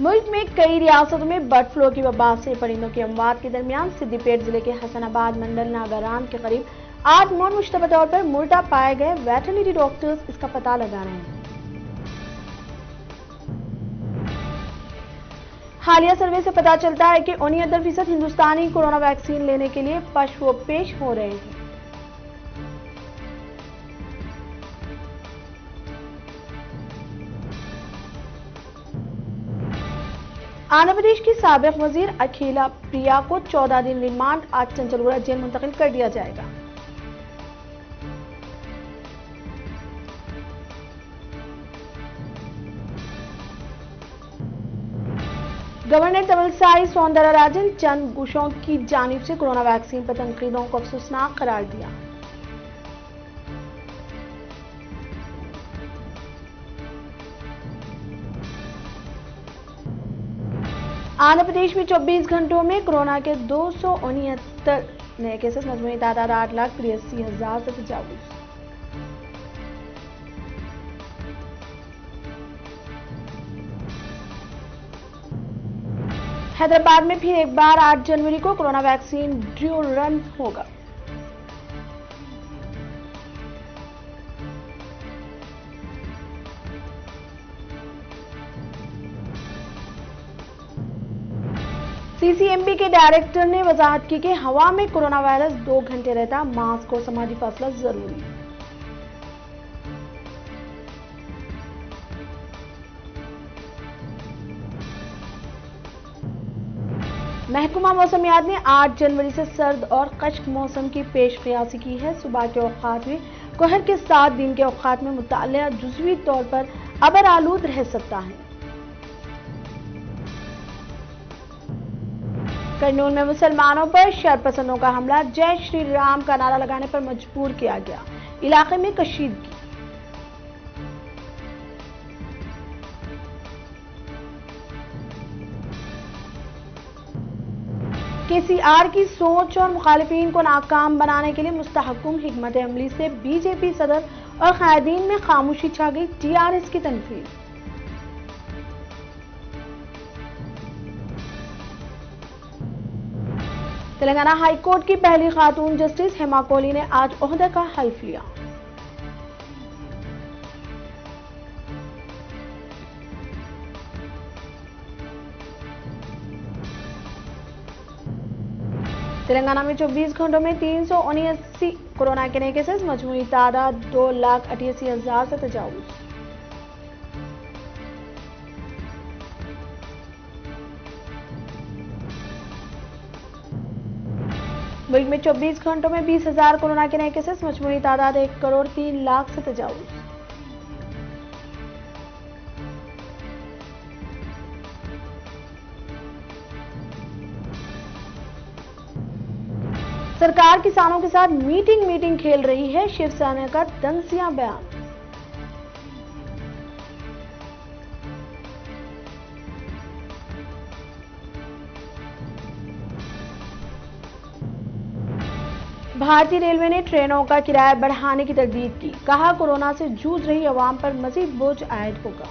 मुल्क में कई रियासतों में बर्ड फ्लू की वबा से परिंदों की अमवात के दरमियान सिद्दीपेट जिले के हसनाबाद मंडल नागाराम के करीब 8 मौत मुश्तबा तौर पर मुर्दा पाए गए। वेटरनरी डॉक्टर्स इसका पता लगा रहे हैं। हालिया सर्वे से पता चलता है कि 69% हिंदुस्तानी कोरोना वैक्सीन लेने के लिए पशुपेश हो रहे हैं। आंध्र प्रदेश की साबिक वजीर अखिला प्रिया को 14 दिन रिमांड आज चंचलगुड़ा जेल मुंतकिल कर दिया जाएगा। गवर्नर तमिलसाई सौंदरराजन चंद गुशों की जानिब से कोरोना वैक्सीन पर तनकीदों को अफसोसनाक करार दिया। आंध्र प्रदेश में 24 घंटों में कोरोना के 269 नए केसेस, मजमूई तादाद 8,83,000 से तजावुज। हैदराबाद में फिर एक बार 8 जनवरी को कोरोना वैक्सीन ड्रू रन होगा। सीसीएमबी के डायरेक्टर ने वजाहत की कि हवा में कोरोना वायरस 2 घंटे रहता, मास्क और समाजी फासला जरूरी। महकमा मौसमियात ने 8 जनवरी से सर्द और खश्क मौसम की पेश क़ियासी की है। सुबह के औक़ात में कोहर के साथ दिन के औक़ात में मुतालिया जुज़वी तौर पर अबर आलूद रह सकता है। करनूल में मुसलमानों पर शरपसंदों का हमला, जय श्री राम का नारा लगाने पर मजबूर किया गया। इलाके में कशीदगी। केसीआर की सोच और मुखालिफिन को नाकाम बनाने के लिए मुस्तहकम हिकमत अमली से बीजेपी सदर और कायदीन में खामोशी छा गई। टीआरएस की तनकीद। तेलंगाना हाई कोर्ट की पहली खातून जस्टिस हेमा कोहली ने आज ओहदे का हल्फ लिया। तेलंगाना में 24 घंटों में 379 कोरोना के नए केसेस, मजमूई तादाद 2,88,000 से तजावुज। मुल्क में 24 घंटों में 20,000 कोरोना के नए केसेस, मजमूई तादाद 1,03,00,000 से तजावुज। सरकार किसानों के साथ मीटिंग खेल रही है, शिवसेना का दंसिया बयान। भारतीय रेलवे ने ट्रेनों का किराया बढ़ाने की तरदीद की, कहा कोरोना से जूझ रही अवाम पर मजीद बोझ आयद होगा।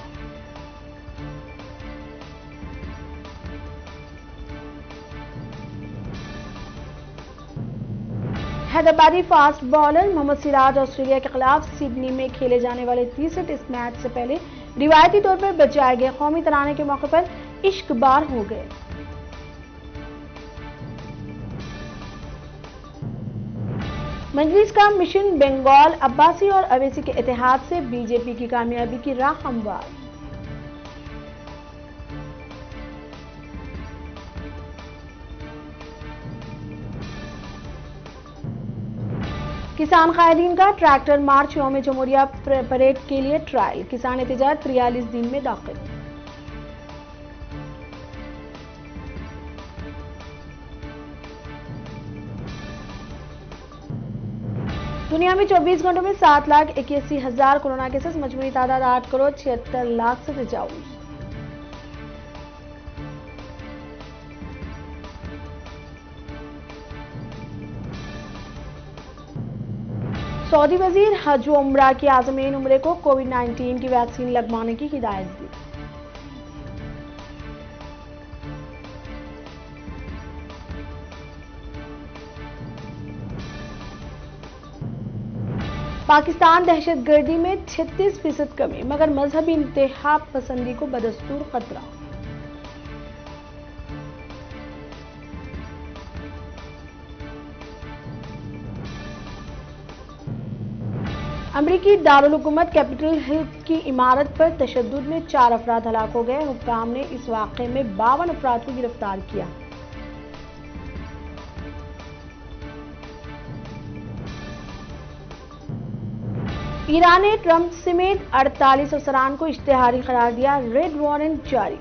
Hyderabadi fast bowler Mohammed Siraj Australia के खिलाफ सिडनी में खेले जाने वाले तीसरे टेस्ट मैच से पहले रिवायती तौर पर बजाए गए कौमी तराने के मौके पर इश्कबार हो गए। मजलिस का मिशन बंगाल, अब्बासी और अवैसी के इत्तेहाद से बीजेपी की कामयाबी की राह हमवार। किसान कायदीन का ट्रैक्टर मार्च यौम जमहूरिया परेड के लिए ट्रायल, किसान एहतजाज 43 दिन में दाखिल। दुनिया में 24 घंटों में 7,81,000 कोरोना केसेस, मजमूई तादाद 8,76,00,000 से तजावुज। सऊदी वजीर हज व उम्रा की आज़मीन उम्रे को कोविड-19 की वैक्सीन लगवाने की हिदायत दी। पाकिस्तान दहशतगर्दी में 36% कमी, मगर मजहबी इंतहा पसंदी को बदस्तूर खतरा। अमरीकी दारुल हुकूमत कैपिटल हिल की इमारत पर तशद्दुद में 4 अफराद हलाक हो गए। हुक्काम ने इस वाक़े में 52 अफराद को गिरफ्तार किया। ईरान ने ट्रंप समेत 48 अफसरान को इश्तिहारी करार दिया, रेड वारंट जारी।